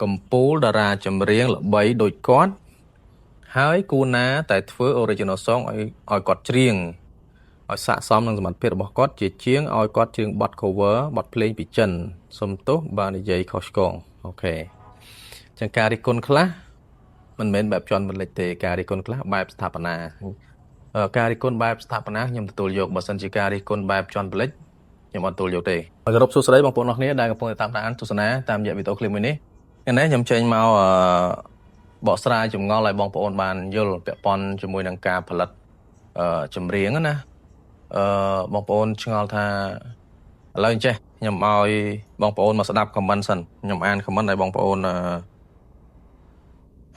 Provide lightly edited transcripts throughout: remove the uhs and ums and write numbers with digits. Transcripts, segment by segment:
កំពូលតារាចម្រៀងល្បីដូចគាត់ហើយគូណាតែធ្វើ original song ឲ្យគាត់ច្រៀងឲ្យស័ក្តិសមនឹងសមត្ថភាពរបស់គាត់ជាជាងឲ្យគាត់ច្រៀងបទ cover បទភ្លេងពីចិនសុំទោសបើនិយាយខុសឆ្គងអូខេចឹងការរិះគន់ខ្លះមិនមែនបែបជន់មិនលិចទេការរិះគន់ខ្លះបែបស្ថាបនាការរិះគន់បែបស្ថាបនាខ្ញុំទទួលយកបើសិនជាការរិះគន់បែបជន់បលិចខ្ញុំអត់ទទួលយកទេគោរពសួស្តីបងប្អូនអរគ្នាដែលកំពុងតាមដានទស្សនាតាមរយៈវីដេអូឃ្លីបមួយនេះថ្ងៃនេះខ្ញុំចេញមកបកស្រាយចម្ងល់ឲ្យបងប្អូនបានយល់ពាក់ព័ន្ធជាមួយនឹងការផលិតចម្រៀងណាបងប្អូនឆ្ងល់ថាឥឡូវអញ្ចេះខ្ញុំឲ្យបងប្អូនមកស្ដាប់ comment សិនខ្ញុំអាន comment ឲ្យបងប្អូន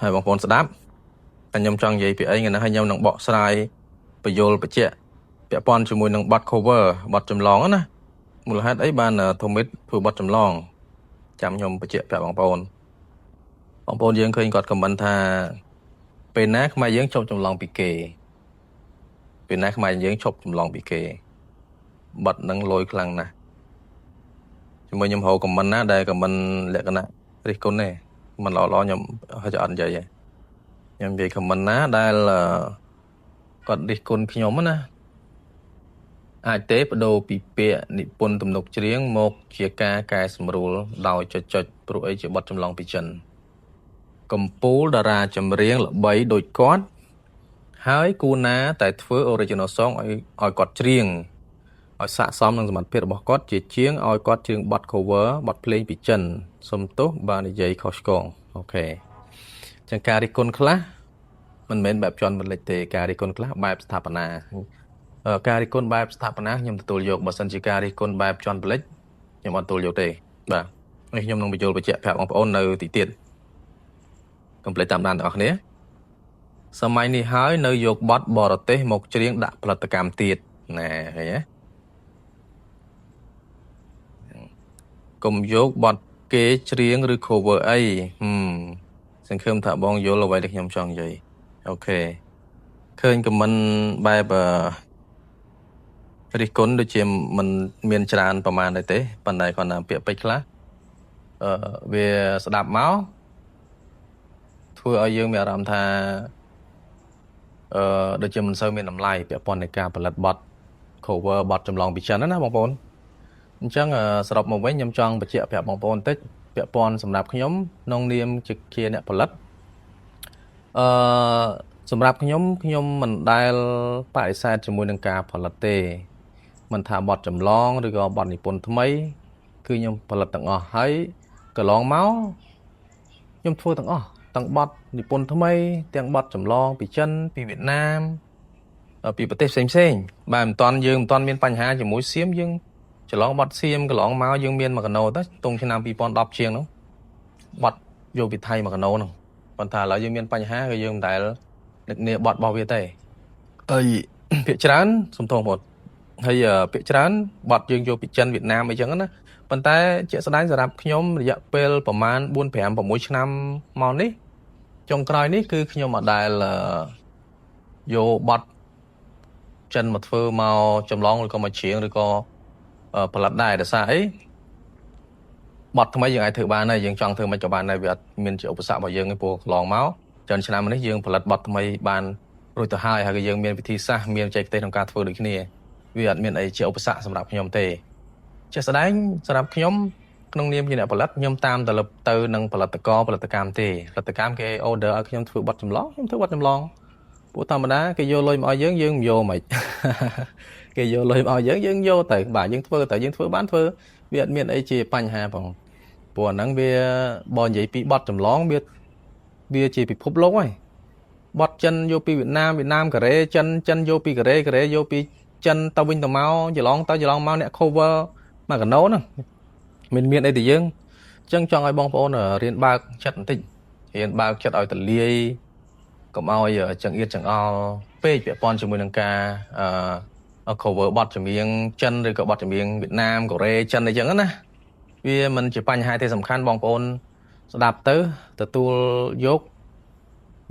ហើយបងប្អូនស្ដាប់តែខ្ញុំចង់និយាយពីអីថ្ងៃនេះហើយខ្ញុំនឹងបកស្រាយបញ្យលបញ្ជាក់ពាក់ព័ន្ធជាមួយនឹងបទ cover បទចម្លងណាមូលហេតុអីបានធមិតធ្វើបទចម្លងចាំខ្ញុំបញ្ជាក់ប្រាប់បងប្អូនយើងឃើញគាត់ comment ថាពេលណាខ្មែរយើងឈប់ចម្លងពីគេពេលណាខ្មែរយើងឈប់ចម្លងពីគេបទនឹងលយខ្លាំងណាស់ជាមួយខ្ញុំហៅ comment ណាដែល comment លក្ខណៈរិះគន់ទេមិនល្អខ្ញុំហើយអត់និយាយទេខ្ញុំនិយាយ comment ណាដែលគាត់រិះគន់ខ្ញុំណាអាចទេបដូរពីពាក្យនិពន្ធទំនុកច្រៀងមកជាការកែសម្រួលដោយចុចព្រោះអីជាបទចម្លងពីចិនកំពូលតារាចម្រៀងល្បីដូចគាត់ហើយគូណាតែធ្វើ original song ឲ្យគាត់ច្រៀងឲ្យស័ក្តិសមនឹងសមត្ថភាពរបស់គាត់ជាជាងឲ្យគាត់ច្រៀងបទ cover បទភ្លេងពីចិនសុំទោសបើនិយាយខុសឆ្គងអូខេចឹងការរិះគន់ខ្លះមិនមែនបែបជន់មិនលិចទេការរិះគន់ខ្លះបែបស្ថាបនាការរិះគន់បែបស្ថាបនាខ្ញុំទទួលយកបើសិនជាការរិះគន់បែបជន់បលិចខ្ញុំអត់ទទួលយកទេបាទនេះខ្ញុំនឹងបញ្យល់បញ្ជាក់ប្រាប់បងប្អូននៅទីទៀតកុំភ្លេចតាមដានទាំងអស់គ្នាសម័យនេះហើយនៅយកបទបរទេសមកច្រៀងដាក់ផលិតកម្មទៀតណាឃើញទេកុំយកបទគេច្រៀងឬ cover អីសង្ឃឹមថាបងយល់អ្វីដែលខ្ញុំចង់និយាយអូខេឃើញ comment បែបរិះគន់ដូចជាមិនមានច្រើនប្រហែលទេប៉ុន្តែគាត់ណាពាក្យពេចន៍ខ្លះវាស្ដាប់មកធ្វើឲ្យយើងមានអារម្មណ៍ថាដូចជាមិនសូវមានតម្លៃពាក់ព័ន្ធនឹងការផលិតបទ cover បទចម្លងពីចិនណាបងប្អូនអញ្ចឹងសរុបមកវិញខ្ញុំចង់បញ្ជាក់ប្រាប់បងប្អូនបន្តិចពាក់ព័ន្ធសម្រាប់ខ្ញុំក្នុងនាមជាអ្នកផលិតសម្រាប់ខ្ញុំមិនដែលបដិសេធជាមួយនឹងការផលិតទេមិនថាបទចម្លងឬក៏បទនិពន្ធថ្មីគឺខ្ញុំផលិតទាំងអស់ហើយកន្លងមកខ្ញុំធ្វើទាំងអស់ទាំងបទនិពន្ធថ្មីទាំងបទចម្លងពីចិនពីវៀតណាមពីប្រទេសផ្សេងបាទយើងមិនទាន់មានបញ្ហាជាមួយសៀមយើងច្រឡងបទសៀមកន្លងមកយើងមាន1កណូទៅតុងឆ្នាំ2010ជាងនោះបទយកពីថៃ1កណូនោះប៉ុន្តែឥឡូវយើងមានបញ្ហាគឺយើងមិនដែលនឹកនាបទរបស់វាទេហើយភាគច្រើនសំទោសបងហើយភាគច្រើនបទយើងយកពីចិនវៀតណាមអីចឹងណាប៉ុន្តែជាក់ស្ដែងសម្រាប់ខ្ញុំរយៈពេលប្រហែល4 5 6ឆ្នាំមកនេះចុងក្រោយនេះគឺខ្ញុំអត់ដែលយកបទចិនមកធ្វើមកចម្លងឬក៏មកច្រៀងឬក៏ផលិតដែរដោយសារអីបទថ្មីយើងអាចធ្វើបានហើយយើងចង់ធ្វើមិនក៏បានដែរវាអត់មានជាឧបសគ្គរបស់យើងទេព្រោះកន្លងមកច្រើនឆ្នាំនេះយើងផលិតបទថ្មីបានរួចទៅហើយក៏យើងមានវិធីសាស្ត្រមានបច្ចេកទេសក្នុងការធ្វើដូចគ្នាវាអត់មានអីជាឧបសគ្គសម្រាប់ខ្ញុំទេជាក់ស្ដែងសម្រាប់ខ្ញុំក្នុងនាមជាអ្នកផលិតខ្ញុំតាមទៅនឹងផលិតកម្មទេផលិតកម្មគេ order ឲ្យខ្ញុំធ្វើបទចម្លងខ្ញុំធ្វើបទចម្លងព្រោះធម្មតាគេយកលុយមកឲ្យយើងមិនយកមិនគេយកលុយមកឲ្យយើងយកទៅបាទយើងធ្វើទៅយើងធ្វើបានធ្វើវាអត់មានអីជាបញ្ហាផងព្រោះអាហ្នឹងវាបើនិយាយពីបទចម្លងវាជាពិភពលោកហើយបទចិនយកពីវៀតណាម កូរ៉េចិនយកពីកូរ៉េយកពីចិនទៅវិញទៅមកច្រឡងមកអ្នក cover 1កណូហ្នឹងមានអីទៅយើងអញ្ចឹងចង់ឲ្យបងប្អូនរៀនបើកចិត្តបន្តិចរៀនបើកចិត្តឲ្យទលាយកុំឲ្យចង្អៀតចង្អល់ពេកពាក់ព័ន្ធជាមួយនឹងការcover បទចម្រៀងចិនឬក៏បទចម្រៀងវៀតណាមកូរ៉េចិនអីចឹងណាវាមិនជាបញ្ហាទេសំខាន់បងប្អូនស្ដាប់ទៅទទួលយក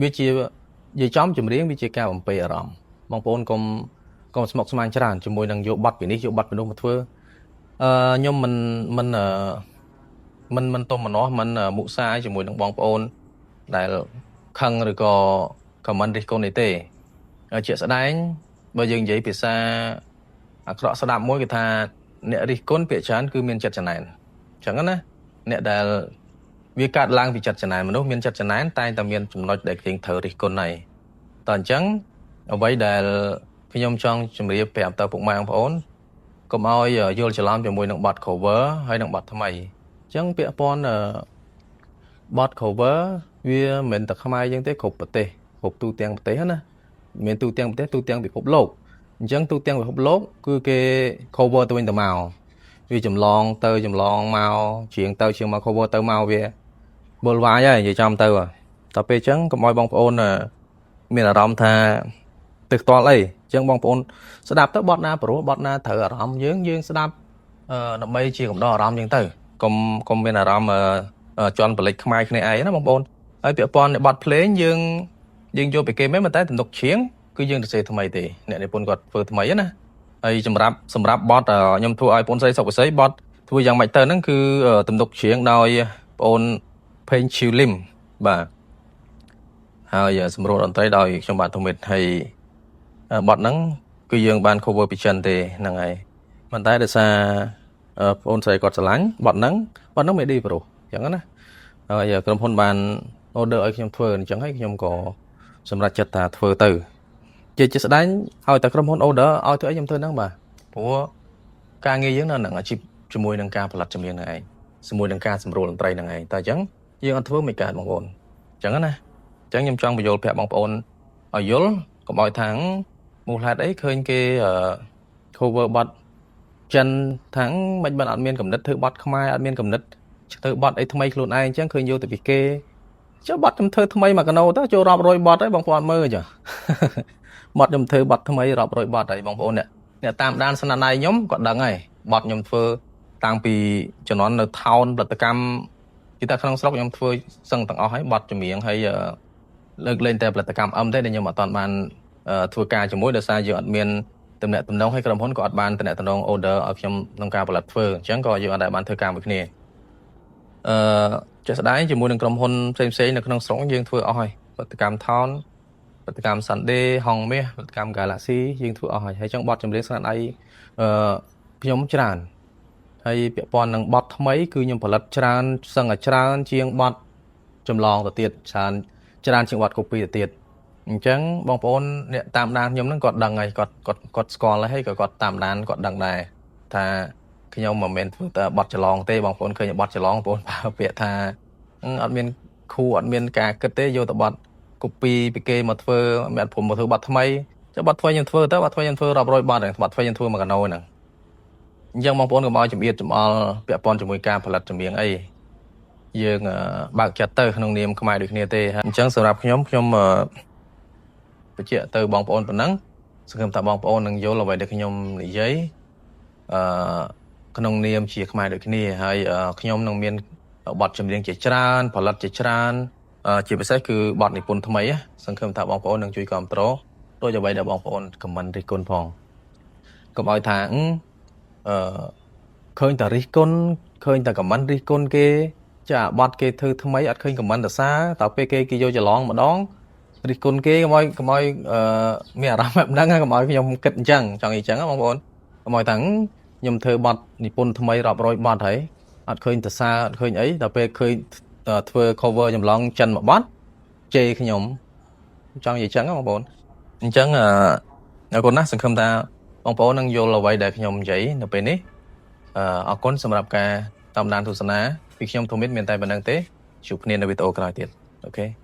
វាជានិយាយចំចម្រៀងវាជាការបំពេអារម្មណ៍បងប្អូនកុំស្មុគស្មាញច្រើនជាមួយនឹងយកបទពីនេះយកបទពីនោះមកធ្វើខ្ញុំមិន មិនទុំម្នាស់មិនមុសាជាមួយនឹងបងប្អូនដែលខឹងឬក៏ខមមិនរិះគន់នេះទេជាក់ស្ដែងបើយើងនិយាយភាសាអាក្រក់ស្ដាប់មួយគឺថាអ្នករិះគន់ពាក្យច្រើនគឺមានចិត្តចំណែនអញ្ចឹងណាអ្នកដែលវាកាត់ឡើងពីចិត្តចំណែនមនុស្សមានចិត្តចំណែនតែងតែមានចំណុចដែលយើងត្រូវរិះគន់ហើយតើអញ្ចឹងអ្វីដែលខ្ញុំចង់ជម្រាបប្រាប់ទៅពុកម៉ែបងប្អូនកុំឲ្យយល់ច្រឡំជាមួយនឹងបទ cover ហើយនឹងបទថ្មីអញ្ចឹងពាក់ព័ន្ធបទ cover វាមិនមែនតែខ្មែរយើងទេគ្រប់ប្រទេសគ្រប់ទូទាំងប្រទេសណាមានទូទាំងប្រទេសទូទាំងពិភពលោកអញ្ចឹងទូទាំងពិភពលោកគឺគេ cover ទៅវិញទៅមកវាចម្លងទៅចម្លងមកជាងទៅជាងមក cover ទៅមកវាបលវាយហើយនិយាយចំទៅតែពេលអញ្ចឹងកុំឲ្យបងប្អូនមានអារម្មណ៍ថាទឹកផ្ទាល់អីអញ្ចឹងបងប្អូនស្ដាប់ទៅបទណាព្រោះបទណាត្រូវអារម្មណ៍យើងស្ដាប់ដើម្បីជាកំដរអារម្មណ៍អញ្ចឹងទៅកុំមានអារម្មណ៍ជន់បលិចខ្មែរគ្នាឯងណាបងប្អូនហើយពាក់ព័ន្ធបទភ្លេងយើងយកពីគេមែនតែទំនុកច្រៀងគឺយើងទៅសេថ្មីទេអ្នកនិពន្ធគាត់ធ្វើថ្មីណាហើយសម្រាប់បទខ្ញុំធ្វើឲ្យបងស្រីសុកវិស័យបទធ្វើយ៉ាងម៉េចទៅហ្នឹងគឺទំនុកច្រៀងដោយបងផេងឈីវលឹមបាទហើយសម្រួលតន្ត្រីដោយខ្ញុំបាទធមិតហើយបទហ្នឹងគឺយើងបាន cover ពីចិនទេហ្នឹងហើយប៉ុន្តែដោយសារបងស្រីគាត់ឆ្លាញ់បទហ្នឹងមេឌីប្រូអញ្ចឹងណាហើយក្រុមហ៊ុនបាន order ឲ្យខ្ញុំធ្វើអញ្ចឹងហើយខ្ញុំក៏សម្រេចចិត្តថាធ្វើទៅជាស្ដែងឲ្យតែក្រុមហ៊ុន order ឲ្យធ្វើអីខ្ញុំធ្វើហ្នឹងបាទព្រោះការងារយើងនៅនឹងអាជីពជាមួយនឹងការផលិតចម្រៀងហ្នឹងឯងជាមួយនឹងការសម្រួលតន្ត្រីហ្នឹងឯងតែអញ្ចឹងយើងអត់ធ្វើមិនកើតបងប្អូនអញ្ចឹងណាអញ្ចឹងខ្ញុំចង់បញ្យល់ប្រាប់បងប្អូនឲ្យយល់កុំឲ្យថាមូលហេតុអីឃើញគេcover បទចិនថាមិនបានអត់មានកំណត់ធ្វើបទខ្មែរអត់មានកំណត់ធ្វើបទអីថ្មីខ្លួនឯងអញ្ចឹងឃើញយកទៅពីគេចុះបទខ្ញុំធ្វើថ្មីមួយកណោទៅចូលរាប់រយបទហើយបងប្អូនមើលចាបទខ្ញុំធ្វើបទថ្មីរាប់រយបទហើយបងប្អូនអ្នកតាមដានស្នាដៃខ្ញុំគាត់ដឹងហើយបទខ្ញុំធ្វើតាំងពីជំនាន់នៅថោនផលិតកម្មគឺតែក្នុងស្រុកខ្ញុំធ្វើសឹងទាំងអស់ហើយបទចម្រៀងហើយលើកលែងតែផលិតកម្មទេដែលខ្ញុំអត់តាន់បានធ្វើការជាមួយដោយសារយើងអត់មានតំណែងតំណងឲ្យក្រុមហ៊ុនក៏អត់បានតំណែង order ឲ្យខ្ញុំក្នុងការផលិតធ្វើអញ្ចឹងក៏យើងអត់បានធ្វើការមួយគ្នាជាក់ស្ដែងជាមួយនឹងក្រុមហ៊ុនផ្សេងៗនៅក្នុងស្រុកយើងធ្វើអស់ហើយផលិតកម្មថោនផលិតកម្ម Sunday ហងមាសផលិតកម្ម Galaxy យើងធ្វើអស់ហើយចឹងបទចម្រៀងស្នាដៃខ្ញុំច្រើនហើយពាក់ព័ន្ធនឹងបទថ្មីគឺខ្ញុំផលិតច្រើនសឹងតែច្រើនជាងបទចម្លងទៅទៀតច្រើនជាងបទ copy ទៅទៀតអញ្ចឹងបងប្អូនអ្នកតាមដានខ្ញុំហ្នឹងគាត់ដឹងហើយគាត់ស្គាល់ហើយក៏គាត់តាមដានគាត់ដឹងដែរថាខ្ញុំមិនមែនធ្វើតែបទច្រឡងទេបងប្អូនឃើញបទច្រឡងបងប្អូនប្រើពាក្យថាអត់មានខួរអត់មានការគិតទេយកតែបទ copy ពីគេមកធ្វើមិនព្រមមកធ្វើបទថ្មីចុះបទថ្មីខ្ញុំធ្វើទៅបទថ្មីខ្ញុំធ្វើរាប់រយបទហើយបទថ្មីខ្ញុំធ្វើមួយកណោហ្នឹងអញ្ចឹងបងប្អូនកុំឲ្យចម្អៀតចម្អល់ពាក់ព័ន្ធជាមួយការផលិតចម្រៀងអីយើងបើកចិត្តទៅក្នុងនាមខ្មែរដូចគ្នាទេអញ្ចឹងសម្រាប់ខ្ញុំបញ្ជាក់ទៅបងប្អូនប៉ុណ្ណឹងសង្ឃឹមថាបងប្អូននឹងយល់អ្វីដែលខ្ញុំនិយាយក្នុងនាមជាខ្មែរដូចគ្នាហើយខ្ញុំនឹងមានបទចម្រៀងជាច្រើនផលិតជាច្រើនជាពិសេសគឺបទនិពន្ធថ្មីសង្ឃឹមថាបងប្អូននឹងជួយគាំទ្រដូចអ្វីដែលបងប្អូនខមមិនរិះគន់ផងកុំឲ្យថាឃើញតែរិះគន់ឃើញតែខមមិនរិះគន់គេចាបទគេធ្វើថ្មីអត់ឃើញខមមិនសរសើរតើពេលគេយកច្រឡងម្ដងរិះគន់គេកុំឲ្យមានអារម្មណ៍បែបហ្នឹងកុំឲ្យខ្ញុំគិតអញ្ចឹងចង់អីចឹងបងប្អូនកុំឲ្យថាខ្ញុំធ្វើបទនិពន្ធថ្មីរាប់រយបទហើយអត់ឃើញសរសើរអត់ឃើញអីដល់ពេលឃើញធ្វើ cover ចម្លងចិនមួយបទជេរខ្ញុំចង់និយាយចឹងបងប្អូនអញ្ចឹងអរគុណណាស់សង្ឃឹមថាបងប្អូននឹងយល់អ្វីដែលខ្ញុំនិយាយនៅពេលនេះអរគុណសម្រាប់ការតាមដានទស្សនាពីខ្ញុំធមិតមានតែប៉ុណ្្នឹងទេជួបគ្នានៅវីដេអូក្រោយទៀតអូខេ